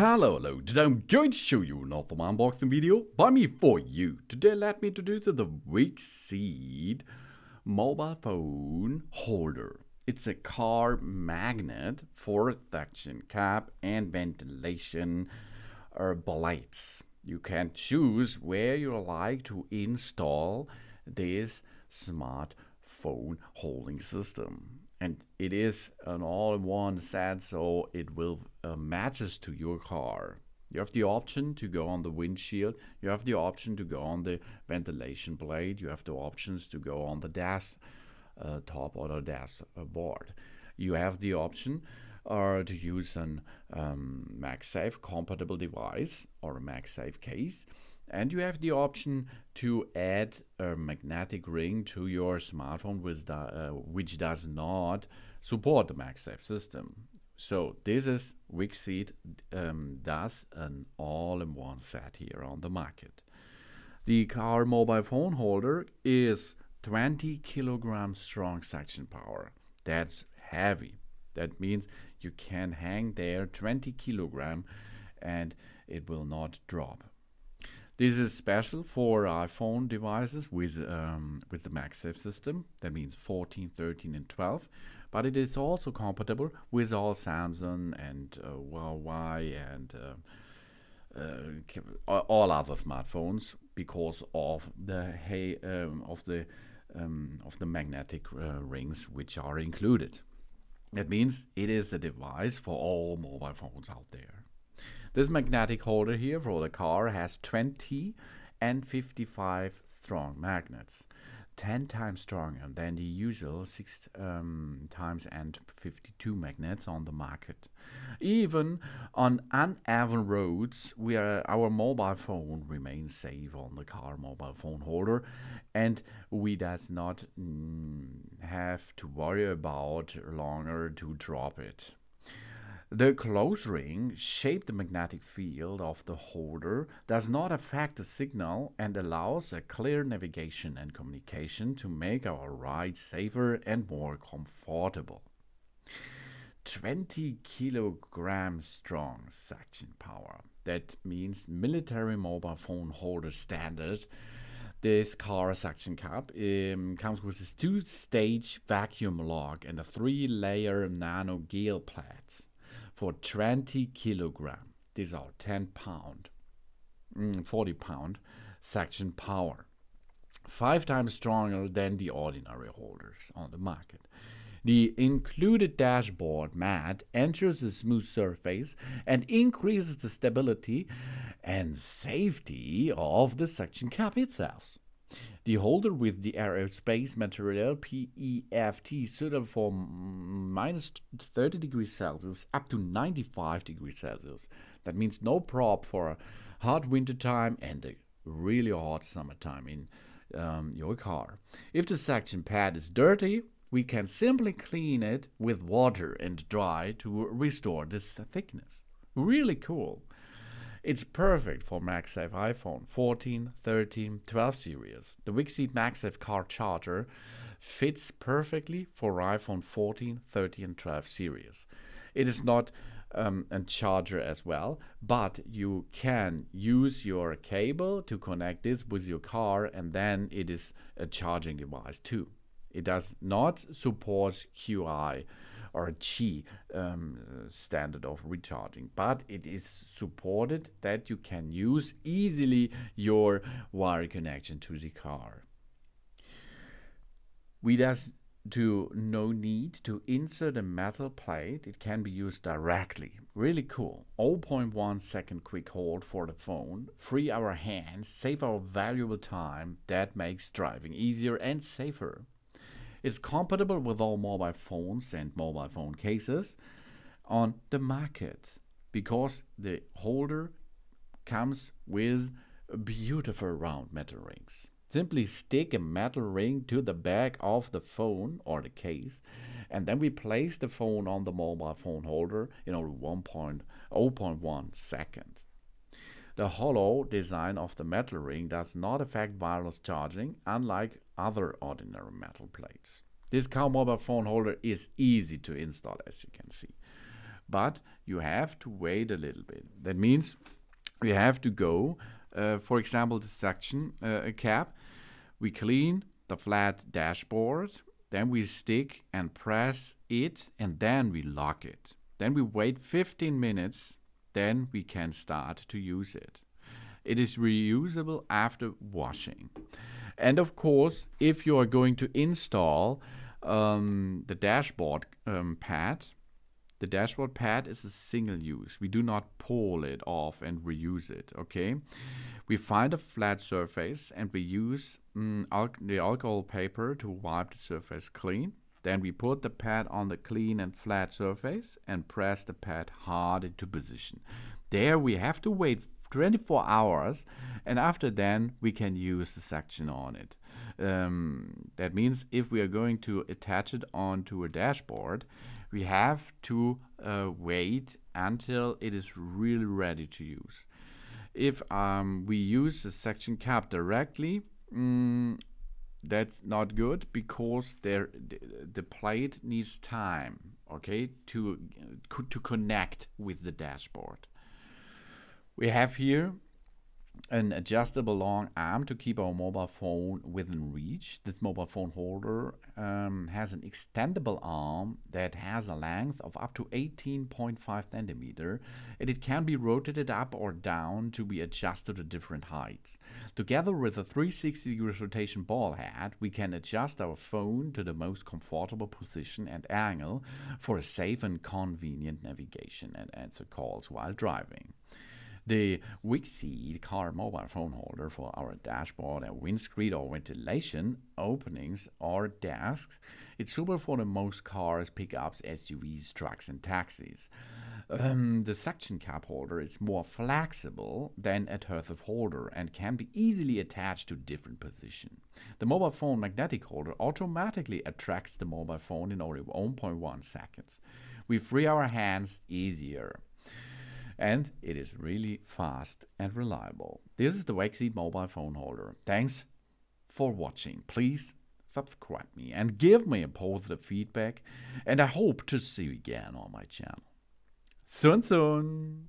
Hello, today I'm going to show you another unboxing video by me for you. Today let me introduce you the Wixeed mobile phone holder. It's a car magnet for suction cap and ventilation blades. You can choose where you like to install this smartphone holding system. And it is an all-in-one set, so it will matches to your car. You have the option to go on the windshield, you have the option to go on the ventilation blade, you have the options to go on the dash top or the dashboard. You have the option to use an MagSafe compatible device or a MagSafe case. And you have the option to add a magnetic ring to your smartphone which does not support the MagSafe system. So this is Wixeed does an all-in-one set here on the market. The car mobile phone holder is 20 kilograms strong suction power. That's heavy. That means you can hang there 20 kilogram and it will not drop. This is special for iPhone devices with the MagSafe system. That means 14, 13, and 12. But it is also compatible with all Samsung and Huawei and all other smartphones because of the magnetic rings which are included. That means it is a device for all mobile phones out there. This magnetic holder here for the car has 20 and 55 strong magnets, 10 times stronger than the usual 6 times and 52 magnets on the market. Even on uneven roads, our mobile phone remains safe on the car mobile phone holder, and we does not have to worry about longer to drop it. The close ring shaped the magnetic field of the holder does not affect the signal and allows a clear navigation and communication to make our ride safer and more comfortable. 20 kilograms strong suction power. That means military mobile phone holder standard. This car suction cap comes with a 2-stage vacuum lock and a 3-layer nano gel plates. For 20 kilogram, these are 10 pound, 40 pound suction power, 5 times stronger than the ordinary holders on the market. The included dashboard mat ensures a smooth surface and increases the stability and safety of the suction cap itself. The holder with the aerospace material PEFT suitable for minus 30 degrees Celsius up to 95 degrees Celsius. That means no prop for a hot winter time and a really hot summertime in your car. If the suction pad is dirty, we can simply clean it with water and dry to restore this thickness. Really cool. It's perfect for MagSafe iPhone 14, 13, 12 series. The Wixeed MagSafe car charger fits perfectly for iPhone 14, 13, and 12 series. It is not a charger as well, but you can use your cable to connect this with your car, and then it is a charging device too. It does not support QI or a Qi standard of recharging, but it is supported that you can use easily your wire connection to the car. No need to insert a metal plate. It can be used directly. Really cool. 0.1 second quick hold for the phone. Free our hands, save our valuable time. That makes driving easier and safer. It's compatible with all mobile phones and mobile phone cases on the market because the holder comes with beautiful round metal rings. Simply stick a metal ring to the back of the phone or the case, and then we place the phone on the mobile phone holder in only 0.1 seconds. The hollow design of the metal ring does not affect wireless charging, unlike other ordinary metal plates. This car mobile phone holder is easy to install, as you can see. but you have to wait a little bit. That means we have to go, for example, the suction cap. We clean the flat dashboard, then we stick and press it, and then we lock it. Then we wait 15 minutes, then we can start to use it. It is reusable after washing. And of course, if you are going to install the dashboard pad, the dashboard pad is a single use. We do not pull it off and reuse it, okay? We find a flat surface and we use the alcohol paper to wipe the surface clean. Then we put the pad on the clean and flat surface and press the pad hard into position. There we have to wait 24 hours, and after then we can use the suction on it. That means if we are going to attach it onto a dashboard, we have to wait until it is really ready to use. If we use the suction cap directly, that's not good, because the plate needs time, okay, to connect with the dashboard. We have here an adjustable long arm to keep our mobile phone within reach. This mobile phone holder has an extendable arm that has a length of up to 18.5 centimeters, and it can be rotated up or down to be adjusted to different heights. Together with a 360-degree rotation ball head, we can adjust our phone to the most comfortable position and angle for a safe and convenient navigation and answer calls while driving. The Wixie car mobile phone holder for our dashboard and windscreen or ventilation openings or desks. It's suitable for the most cars, pickups, SUVs, trucks, and taxis. The suction cap holder is more flexible than adhesive holder and can be easily attached to different positions. The mobile phone magnetic holder automatically attracts the mobile phone in only 1.1 seconds. We free our hands easier. And it is really fast and reliable. This is the Wixie mobile phone holder. Thanks for watching. Please subscribe me and give me a positive feedback. And I hope to see you again on my channel. Soon.